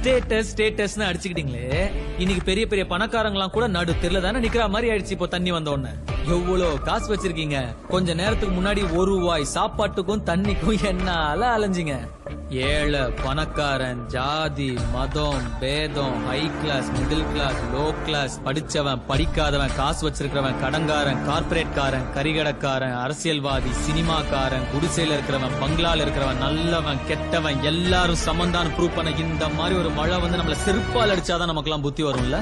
Status ஸ்டேட்டஸ்னு அடிச்சுக்கிட்டீங்களே, இன்னைக்கு பெரிய பெரிய பணக்காரங்களாம் கூட நடு தெருல தானே நிக்கிற மாதிரி ஆயிடுச்சு இப்போ தண்ணி வந்த உடனே. எவ்வளவு காசு வச்சிருக்கீங்க, கொஞ்ச நேரத்துக்கு முன்னாடி ஒரு ரூபாய் சாப்பாட்டுக்கும் தண்ணிக்கும் என்னால அலைஞ்சிங்க. ஏழை பணக்காரன், ஜாதி மதம் பேதம், high class middle class low class, படிச்சவன் படிக்காதவன், காசு வச்சிருக்கிறவன் கடங்காரன் கார்பரேட் காரன், கரிகடக்காரன், அரசியல்வாதி, சினிமாக்காரன், குடிசையில இருக்கிறவன், பங்களால இருக்கிறவன், நல்லவன் கெட்டவன், எல்லாரும் சமந்தான ப்ரூவ் பண்ண இந்த மாதிரி ஒரு மழை வந்து நம்மள செருப்பால் அடிச்சாதான் நமக்கு எல்லாம் புத்தி வரும்ல.